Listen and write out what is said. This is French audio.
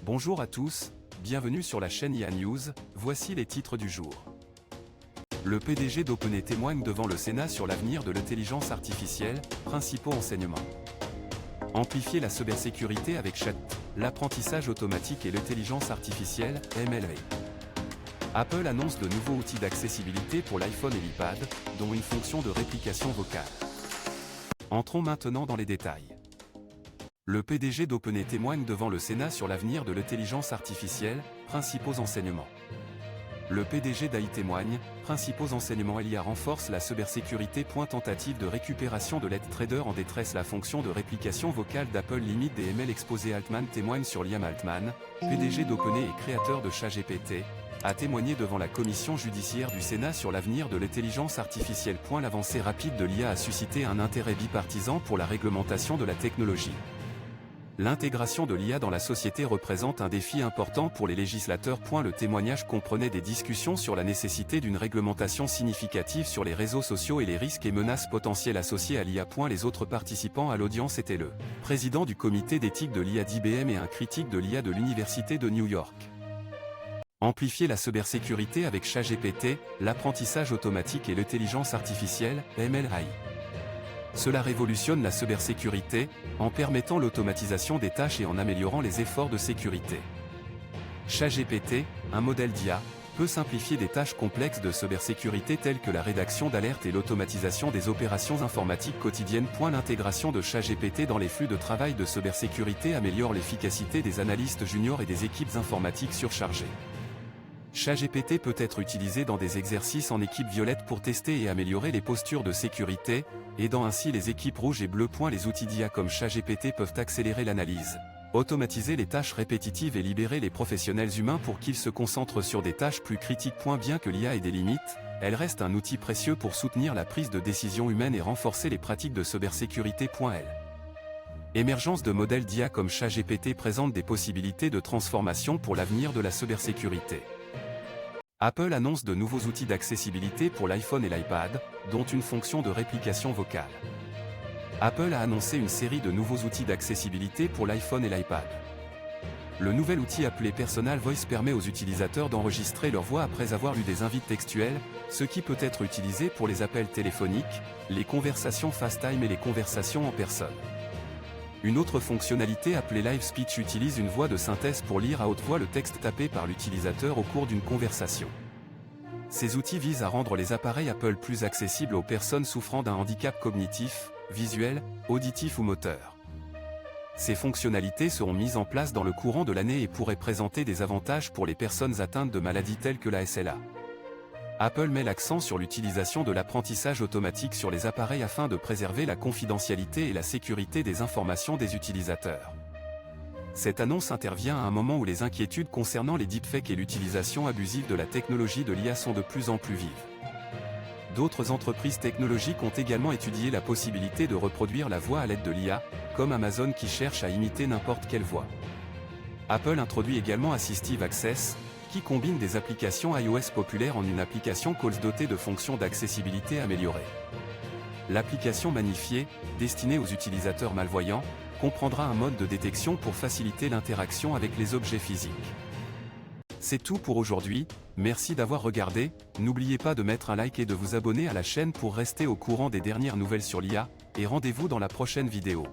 Bonjour à tous, bienvenue sur la chaîne IA News, voici les titres du jour. Le PDG d'OpenAI témoigne devant le Sénat sur l'avenir de l'intelligence artificielle, principaux enseignements. Amplifier la cybersécurité avec ChatGPT, l'apprentissage automatique et l'intelligence artificielle, MLA. Apple annonce de nouveaux outils d'accessibilité pour l'iPhone et l'iPad, dont une fonction de réplication vocale. Entrons maintenant dans les détails. Le PDG d'OpenAI témoigne devant le Sénat sur l'avenir de l'intelligence artificielle, principaux enseignements. Le PDG d'AI témoigne, principaux enseignements l'IA renforce la cybersécurité. Tentative de récupération de LedTrader en détresse. La fonction de réplication vocale d'Apple limite des ML exposés. Altman témoigne sur Liam Altman, PDG d'OpenAI et créateur de ChatGPT, a témoigné devant la commission judiciaire du Sénat sur l'avenir de l'intelligence artificielle. L'avancée rapide de l'IA a suscité un intérêt bipartisan pour la réglementation de la technologie. L'intégration de l'IA dans la société représente un défi important pour les législateurs. Le témoignage comprenait des discussions sur la nécessité d'une réglementation significative sur les réseaux sociaux et les risques et menaces potentiels associés à l'IA. Les autres participants à l'audience étaient le président du comité d'éthique de l'IA d'IBM et un critique de l'IA de l'Université de New York. Amplifier la cybersécurité avec ChatGPT, l'apprentissage automatique et l'intelligence artificielle, MLAI. Cela révolutionne la cybersécurité, en permettant l'automatisation des tâches et en améliorant les efforts de sécurité. ChatGPT, un modèle d'IA, peut simplifier des tâches complexes de cybersécurité telles que la rédaction d'alertes et l'automatisation des opérations informatiques quotidiennes. L'intégration de ChatGPT dans les flux de travail de cybersécurité améliore l'efficacité des analystes juniors et des équipes informatiques surchargées. ChatGPT peut être utilisé dans des exercices en équipe violette pour tester et améliorer les postures de sécurité, aidant ainsi les équipes rouges et bleues. Les outils d'IA comme ChatGPT peuvent accélérer l'analyse, automatiser les tâches répétitives et libérer les professionnels humains pour qu'ils se concentrent sur des tâches plus critiques. Bien que l'IA ait des limites, elle reste un outil précieux pour soutenir la prise de décision humaine et renforcer les pratiques de cybersécurité. Émergence de modèles d'IA comme ChatGPT présente des possibilités de transformation pour l'avenir de la cybersécurité. Apple annonce de nouveaux outils d'accessibilité pour l'iPhone et l'iPad, dont une fonction de réplication vocale. Apple a annoncé une série de nouveaux outils d'accessibilité pour l'iPhone et l'iPad. Le nouvel outil appelé Personal Voice permet aux utilisateurs d'enregistrer leur voix après avoir lu des invites textuels, ce qui peut être utilisé pour les appels téléphoniques, les conversations FaceTime et les conversations en personne. Une autre fonctionnalité appelée Live Speech utilise une voix de synthèse pour lire à haute voix le texte tapé par l'utilisateur au cours d'une conversation. Ces outils visent à rendre les appareils Apple plus accessibles aux personnes souffrant d'un handicap cognitif, visuel, auditif ou moteur. Ces fonctionnalités seront mises en place dans le courant de l'année et pourraient présenter des avantages pour les personnes atteintes de maladies telles que la SLA. Apple met l'accent sur l'utilisation de l'apprentissage automatique sur les appareils afin de préserver la confidentialité et la sécurité des informations des utilisateurs. Cette annonce intervient à un moment où les inquiétudes concernant les deepfakes et l'utilisation abusive de la technologie de l'IA sont de plus en plus vives. D'autres entreprises technologiques ont également étudié la possibilité de reproduire la voix à l'aide de l'IA, comme Amazon qui cherche à imiter n'importe quelle voix. Apple introduit également Assistive Access, qui combine des applications iOS populaires en une application Calls dotée de fonctions d'accessibilité améliorées. L'application Magnifiée, destinée aux utilisateurs malvoyants, comprendra un mode de détection pour faciliter l'interaction avec les objets physiques. C'est tout pour aujourd'hui, merci d'avoir regardé, n'oubliez pas de mettre un like et de vous abonner à la chaîne pour rester au courant des dernières nouvelles sur l'IA, et rendez-vous dans la prochaine vidéo.